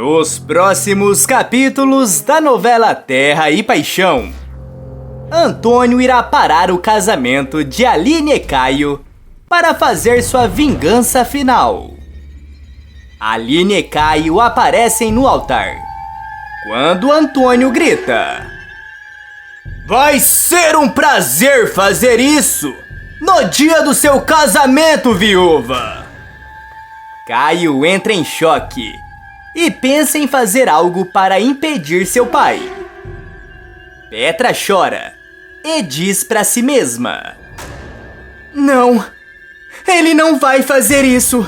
Nos próximos capítulos da novela Terra e Paixão, Antônio irá parar o casamento de Aline e Caio para fazer sua vingança final. Aline e Caio aparecem no altar, quando Antônio grita: "Vai ser um prazer fazer isso no dia do seu casamento, viúva!" Caio entra em choque e pensa em fazer algo para impedir seu pai. Petra chora e diz para si mesma: "Não, ele não vai fazer isso.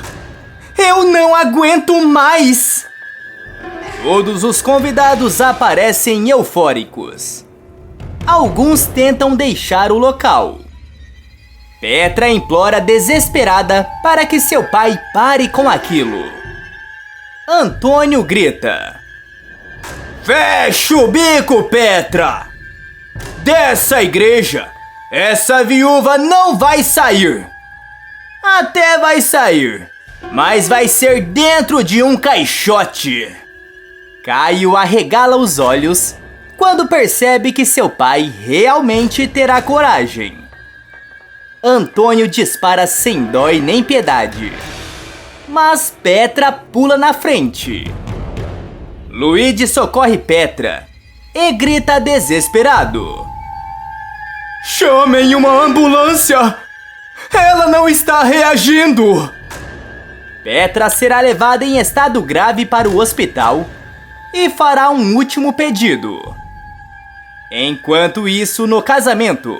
Eu não aguento mais." Todos os convidados aparecem eufóricos. Alguns tentam deixar o local. Petra implora desesperada para que seu pai pare com aquilo. Antônio grita: "Fecha o bico, Petra! Dessa igreja, essa viúva não vai sair. Até vai sair, mas vai ser dentro de um caixote." Caio arregala os olhos quando percebe que seu pai realmente terá coragem. Antônio dispara sem dó e nem piedade, mas Petra pula na frente. Luigi socorre Petra e grita desesperado: "Chamem uma ambulância! Ela não está reagindo!" Petra será levada em estado grave para o hospital e fará um último pedido. Enquanto isso, no casamento,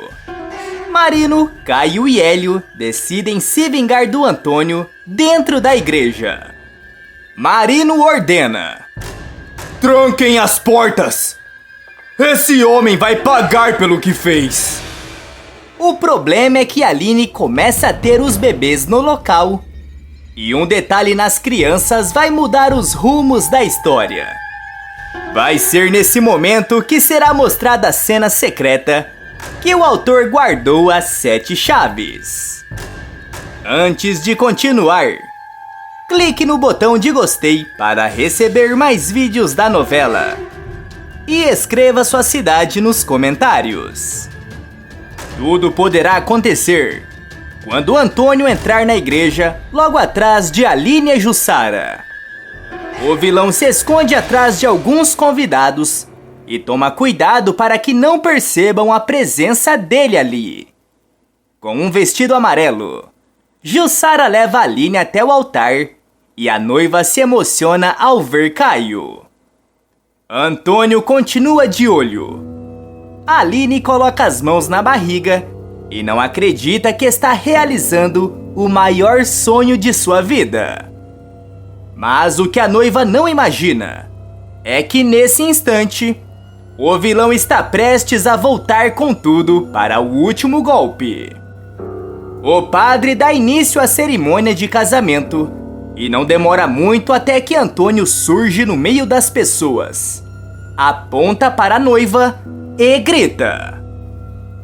Marino, Caio e Hélio decidem se vingar do Antônio dentro da igreja. Marino ordena: "Tranquem as portas! Esse homem vai pagar pelo que fez!" O problema é que Aline começa a ter os bebês no local, e um detalhe nas crianças vai mudar os rumos da história. Vai ser nesse momento que será mostrada a cena secreta que o autor guardou as 7 chaves. Antes de continuar, clique no botão de gostei para receber mais vídeos da novela e escreva sua cidade nos comentários. Tudo poderá acontecer quando Antônio entrar na igreja logo atrás de Aline e Jussara. O vilão se esconde atrás de alguns convidados e toma cuidado para que não percebam a presença dele ali. Com um vestido amarelo, Jussara leva Aline até o altar e a noiva se emociona ao ver Caio. Antônio continua de olho. Aline coloca as mãos na barriga e não acredita que está realizando o maior sonho de sua vida. Mas o que a noiva não imagina é que nesse instante, o vilão está prestes a voltar com tudo para o último golpe. O padre dá início à cerimônia de casamento e não demora muito até que Antônio surge no meio das pessoas, aponta para a noiva e grita: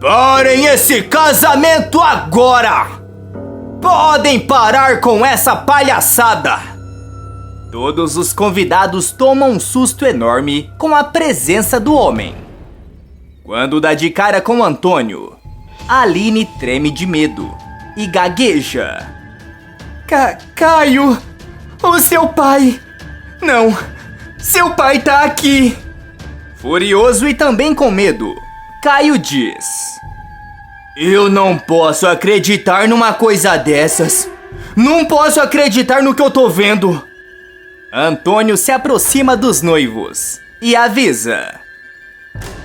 "Parem esse casamento agora! Podem parar com essa palhaçada!" Todos os convidados tomam um susto enorme com a presença do homem. Quando dá de cara com Antônio, Aline treme de medo e gagueja: Caio, o seu pai... Não, seu pai tá aqui!" Furioso e também com medo, Caio diz: "Eu não posso acreditar numa coisa dessas! Não posso acreditar no que eu tô vendo!" Antônio se aproxima dos noivos e avisa: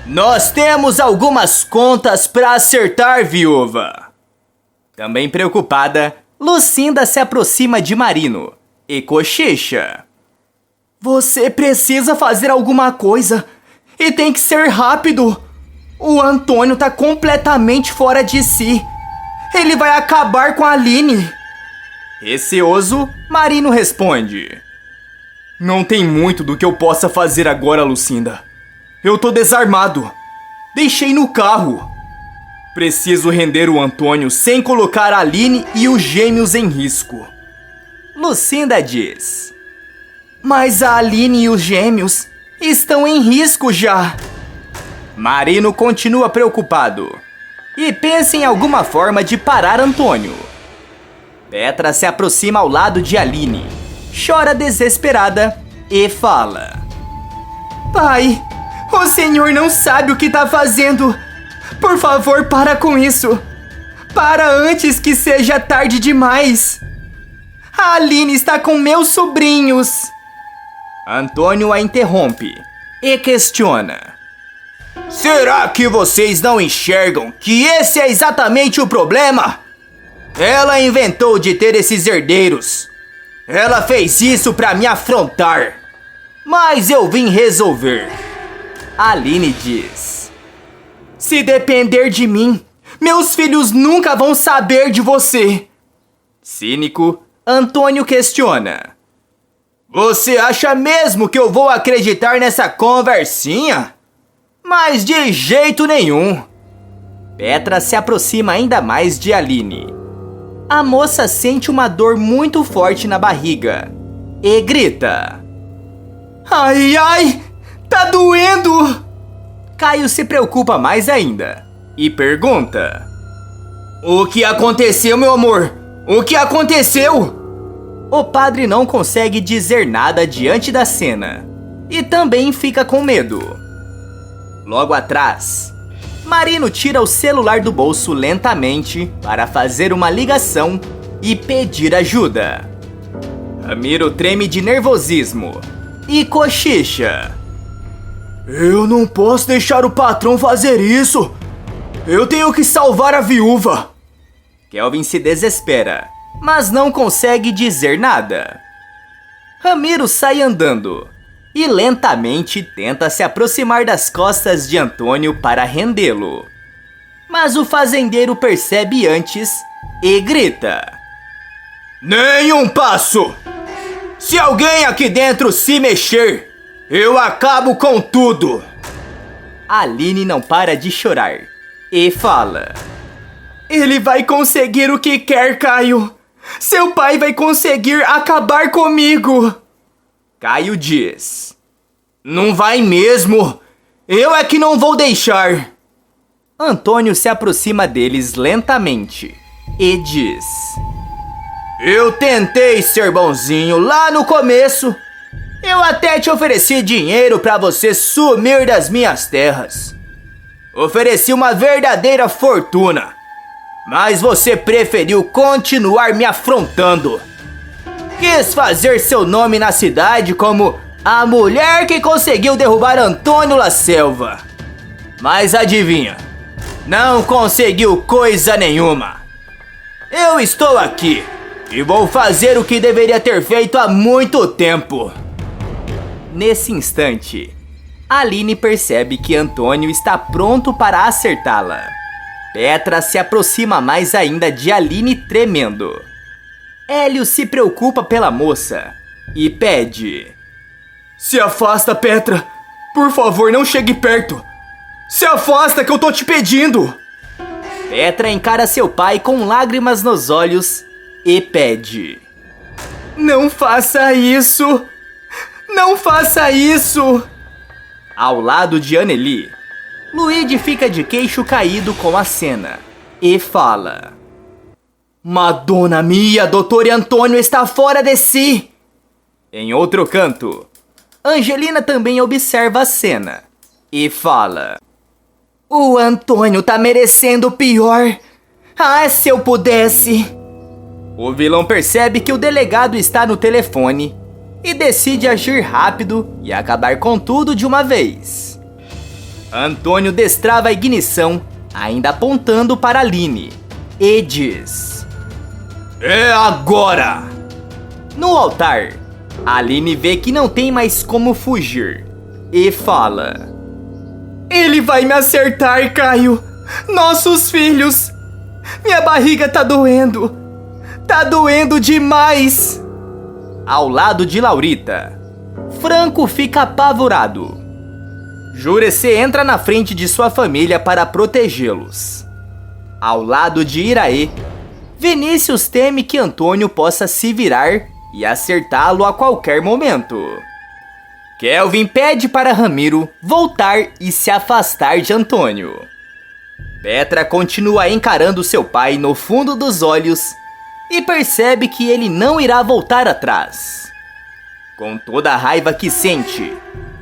"Nós temos algumas contas para acertar, viúva." Também preocupada, Lucinda se aproxima de Marino e cochicha: "Você precisa fazer alguma coisa e tem que ser rápido. O Antônio tá completamente fora de si. Ele vai acabar com a Aline." Receoso, Marino responde: "Não tem muito do que eu possa fazer agora, Lucinda. Eu tô desarmado. Deixei no carro. Preciso render o Antônio sem colocar a Aline e os gêmeos em risco." Lucinda diz: Mas a Aline e os gêmeos estão em risco já. Marino continua preocupado e pensa em alguma forma de parar Antônio. Petra se aproxima ao lado de Aline, chora desesperada e fala: Pai, o senhor não sabe o que tá fazendo. Por favor, para com isso. Para antes que seja tarde demais. A Aline está com meus sobrinhos. Antônio a interrompe e questiona: Será que vocês não enxergam que esse é exatamente o problema? Ela inventou de ter esses herdeiros. Ela fez isso pra me afrontar. Mas eu vim resolver. Aline diz: Se depender de mim, meus filhos nunca vão saber de você. Cínico, Antônio questiona: Você acha mesmo que eu vou acreditar nessa conversinha? Mas de jeito nenhum. Petra se aproxima ainda mais de Aline. A moça sente uma dor muito forte na barriga e grita: Ai, ai, tá doendo! Caio se preocupa mais ainda e pergunta: O que aconteceu, meu amor? O que aconteceu? O padre não consegue dizer nada diante da cena e também fica com medo. Logo atrás, Marino tira o celular do bolso lentamente para fazer uma ligação e pedir ajuda. Ramiro treme de nervosismo e cochicha: Eu não posso deixar o patrão fazer isso. Eu tenho que salvar a viúva. Kelvin se desespera, mas não consegue dizer nada. Ramiro sai andando e lentamente tenta se aproximar das costas de Antônio para rendê-lo. Mas o fazendeiro percebe antes e grita: Nem um passo! Se alguém aqui dentro se mexer, eu acabo com tudo! Aline não para de chorar e fala: Ele vai conseguir o que quer, Caio! Seu pai vai conseguir acabar comigo! Caio diz: Não vai mesmo! Eu é que não vou deixar! Antônio se aproxima deles lentamente e diz: Eu tentei ser bonzinho lá no começo. Eu até te ofereci dinheiro pra você sumir das minhas terras. Ofereci uma verdadeira fortuna. Mas você preferiu continuar me afrontando. Quis fazer seu nome na cidade como a mulher que conseguiu derrubar Antônio La Selva. Mas adivinha, não conseguiu coisa nenhuma. Eu estou aqui e vou fazer o que deveria ter feito há muito tempo. Nesse instante, Aline percebe que Antônio está pronto para acertá-la. Petra se aproxima mais ainda de Aline tremendo. Hélio se preocupa pela moça e pede: Se afasta, Petra! Por favor, não chegue perto! Se afasta que eu tô te pedindo! Petra encara seu pai com lágrimas nos olhos e pede: Não faça isso! Não faça isso! Ao lado de Anneli, Luigi fica de queixo caído com a cena e fala: Madonna mia, Doutor Antônio está fora de si! Em outro canto, Angelina também observa a cena e fala: O Antônio tá merecendo o pior! Ah, se eu pudesse! O vilão percebe que o delegado está no telefone e decide agir rápido e acabar com tudo de uma vez. Antônio destrava a ignição, ainda apontando para Aline, e diz: É agora! No altar, Aline vê que não tem mais como fugir e fala: Ele vai me acertar, Caio! Nossos filhos! Minha barriga tá doendo! Tá doendo demais! Ao lado de Laurita, Franco fica apavorado. Jurecê entra na frente de sua família para protegê-los. Ao lado de Iraê, Vinícius teme que Antônio possa se virar e acertá-lo a qualquer momento. Kelvin pede para Ramiro voltar e se afastar de Antônio. Petra continua encarando seu pai no fundo dos olhos e percebe que ele não irá voltar atrás. Com toda a raiva que sente,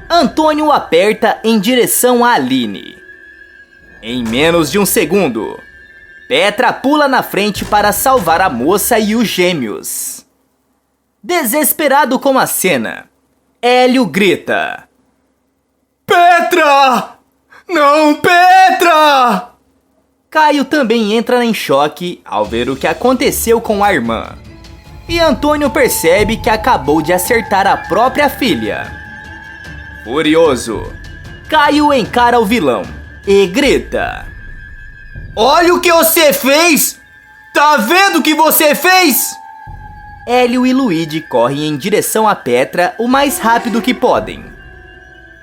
Antônio o aperta em direção a Aline. Em menos de um segundo, Petra pula na frente para salvar a moça e os gêmeos. Desesperado com a cena, Hélio grita: Petra! Não, Petra! Caio também entra em choque ao ver o que aconteceu com a irmã. E Antônio percebe que acabou de acertar a própria filha. Furioso, Caio encara o vilão e grita: Olha o que você fez! Tá vendo o que você fez? Hélio e Luigi correm em direção a Petra o mais rápido que podem.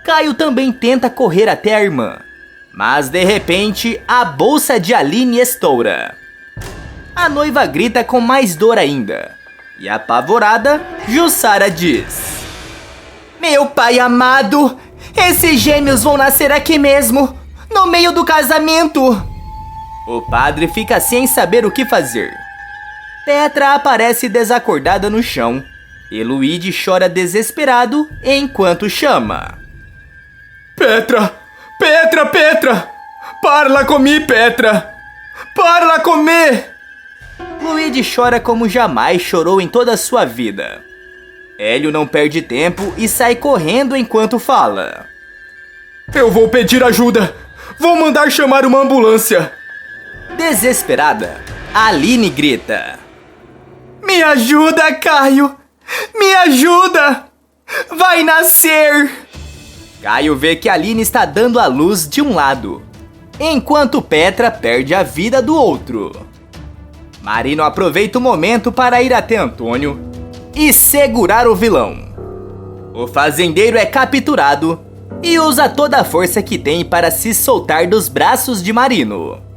Caio também tenta correr até a irmã, mas de repente a bolsa de Aline estoura. A noiva grita com mais dor ainda, e apavorada, Jussara diz: Meu pai amado, esses gêmeos vão nascer aqui mesmo, no meio do casamento. O padre fica sem saber o que fazer. Petra aparece desacordada no chão e Luigi chora desesperado enquanto chama: Petra! Petra, Petra! Parla comigo, Petra! Parla comigo! Luigi chora como jamais chorou em toda a sua vida. Hélio não perde tempo e sai correndo enquanto fala: Eu vou pedir ajuda! Vou mandar chamar uma ambulância! Desesperada, Aline grita: Me ajuda, Caio! Me ajuda! Vai nascer! Caio vê que Aline está dando à luz de um lado, enquanto Petra perde a vida do outro. Marino aproveita o momento para ir até Antônio e segurar o vilão. O fazendeiro é capturado e usa toda a força que tem para se soltar dos braços de Marino.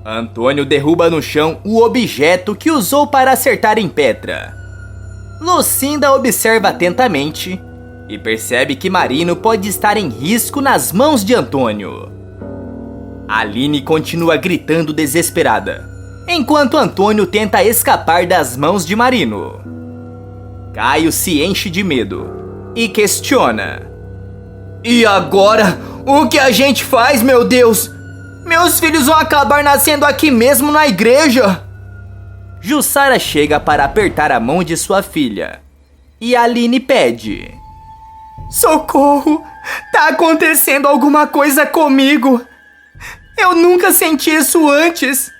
Antônio derruba no chão o objeto que usou para acertar em Petra. Lucinda observa atentamente e percebe que Marino pode estar em risco nas mãos de Antônio. Aline continua gritando desesperada, enquanto Antônio tenta escapar das mãos de Marino. Caio se enche de medo e questiona: E agora? O que a gente faz, meu Deus? Meus filhos vão acabar nascendo aqui mesmo na igreja! Jussara chega para apertar a mão de sua filha e Aline pede: Socorro! Tá acontecendo alguma coisa comigo! Eu nunca senti isso antes!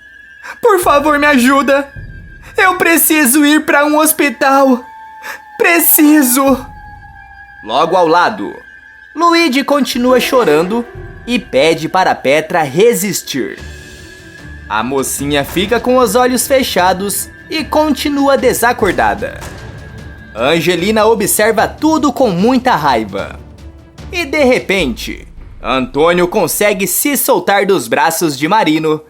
Por favor, me ajuda! Eu preciso ir para um hospital! Preciso! Logo ao lado, Luigi continua chorando e pede para Petra resistir. A mocinha fica com os olhos fechados e continua desacordada. Angelina observa tudo com muita raiva. E de repente, Antônio consegue se soltar dos braços de Marino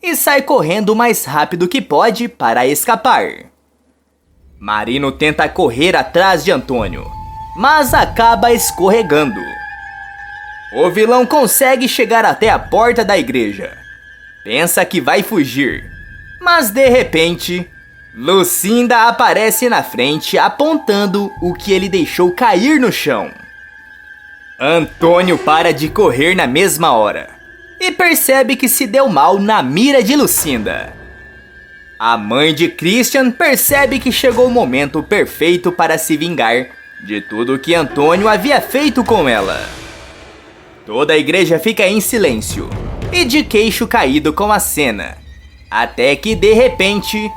e sai correndo o mais rápido que pode para escapar. Marino tenta correr atrás de Antônio, mas acaba escorregando. O vilão consegue chegar até a porta da igreja. Pensa que vai fugir, mas de repente, Lucinda aparece na frente apontando o que ele deixou cair no chão. Antônio para de correr na mesma hora e percebe que se deu mal na mira de Lucinda. A mãe de Christian percebe que chegou o momento perfeito para se vingar de tudo que Antônio havia feito com ela. Toda a igreja fica em silêncio e de queixo caído com a cena, até que de repente,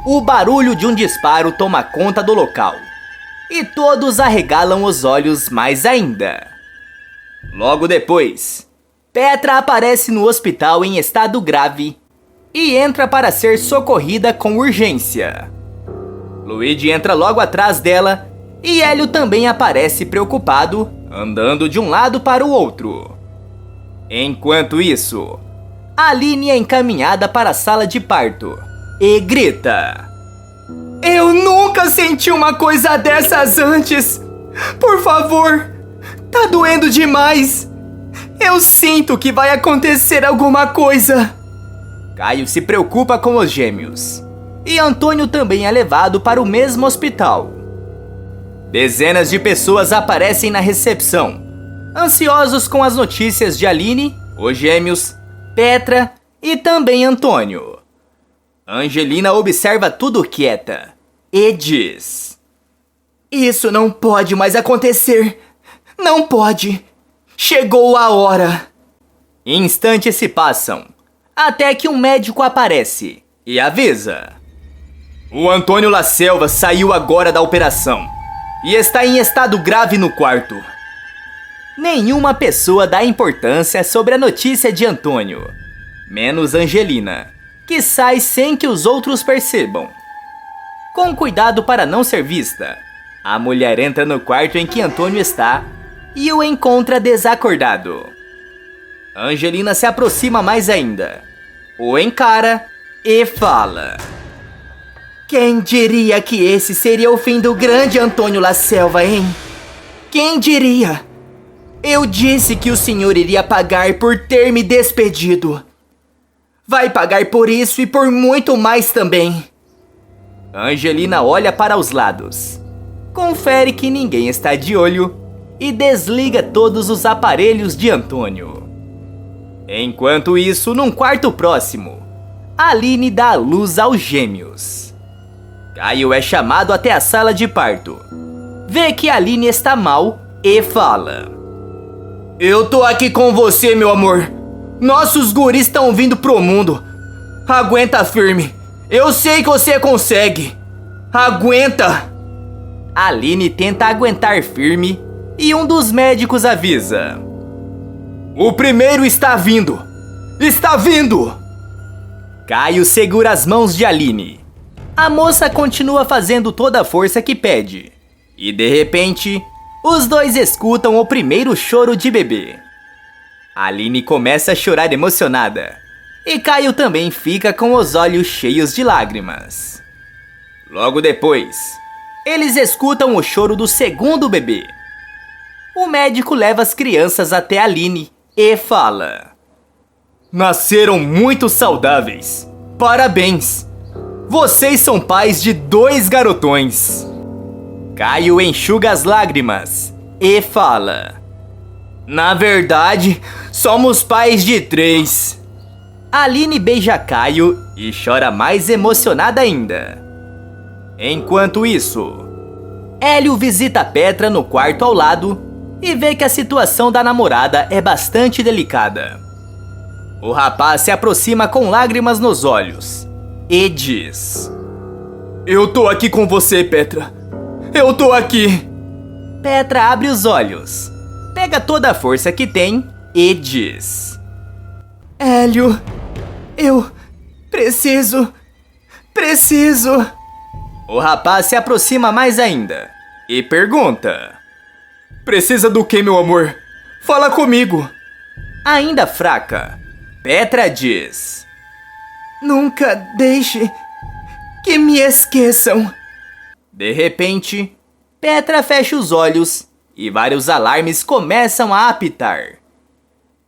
o barulho de um disparo toma conta do local e todos arregalam os olhos mais ainda. Logo depois, Petra aparece no hospital em estado grave e entra para ser socorrida com urgência. Luigi entra logo atrás dela e Hélio também aparece preocupado, andando de um lado para o outro. Enquanto isso, Aline é encaminhada para a sala de parto e grita: Eu nunca já senti uma coisa dessas antes. Por favor, tá doendo demais. Eu sinto que vai acontecer alguma coisa. Caio se preocupa com os gêmeos. E Antônio também é levado para o mesmo hospital. Dezenas de pessoas aparecem na recepção, ansiosos com as notícias de Aline, os gêmeos, Petra e também Antônio. Angelina observa tudo quieta e diz: Isso não pode mais acontecer. Não pode. Chegou a hora. Instantes se passam, até que um médico aparece e avisa: O Antônio La Selva saiu agora da operação e está em estado grave no quarto. Nenhuma pessoa dá importância sobre a notícia de Antônio, menos Angelina, que sai sem que os outros percebam. Com cuidado para não ser vista, a mulher entra no quarto em que Antônio está e o encontra desacordado. Angelina se aproxima mais ainda, o encara e fala: Quem diria que esse seria o fim do grande Antônio La Selva, hein? Quem diria? Eu disse que o senhor iria pagar por ter me despedido. Vai pagar por isso e por muito mais também. Angelina olha para os lados, confere que ninguém está de olho e desliga todos os aparelhos de Antônio. Enquanto isso, num quarto próximo, Aline dá a luz aos gêmeos. Caio é chamado até a sala de parto. Vê que Aline está mal e fala: Eu tô aqui com você, meu amor. Nossos guris estão vindo pro mundo. Aguenta firme. Eu sei que você consegue. Aguenta. Aline tenta aguentar firme e um dos médicos avisa: O primeiro está vindo. Está vindo. Caio segura as mãos de Aline. A moça continua fazendo toda a força que pede. E de repente, os dois escutam o primeiro choro de bebê. Aline começa a chorar emocionada. E Caio também fica com os olhos cheios de lágrimas. Logo depois, eles escutam o choro do segundo bebê. O médico leva as crianças até Aline e fala: Nasceram muito saudáveis. Parabéns! Vocês são pais de 2 garotões. Caio enxuga as lágrimas e fala: Na verdade, somos pais de 3. Aline beija Caio e chora mais emocionada ainda. Enquanto isso, Hélio visita Petra no quarto ao lado e vê que a situação da namorada é bastante delicada. O rapaz se aproxima com lágrimas nos olhos e diz: Eu tô aqui com você, Petra. Eu tô aqui. Petra abre os olhos, pega toda a força que tem e diz: Hélio, eu preciso. O rapaz se aproxima mais ainda e pergunta: Precisa do que, meu amor? Fala comigo. Ainda fraca, Petra diz: Nunca deixe que me esqueçam. De repente, Petra fecha os olhos e vários alarmes começam a apitar.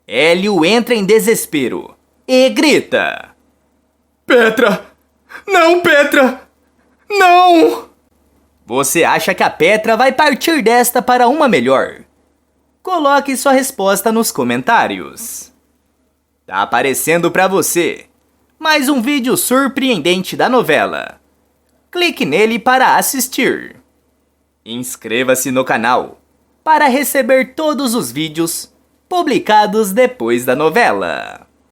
Hélio entra em desespero e grita: Petra! Não, Petra! Não! Você acha que a Petra vai partir desta para uma melhor? Coloque sua resposta nos comentários. Tá aparecendo para você mais um vídeo surpreendente da novela. Clique nele para assistir. Inscreva-se no canal para receber todos os vídeos publicados depois da novela.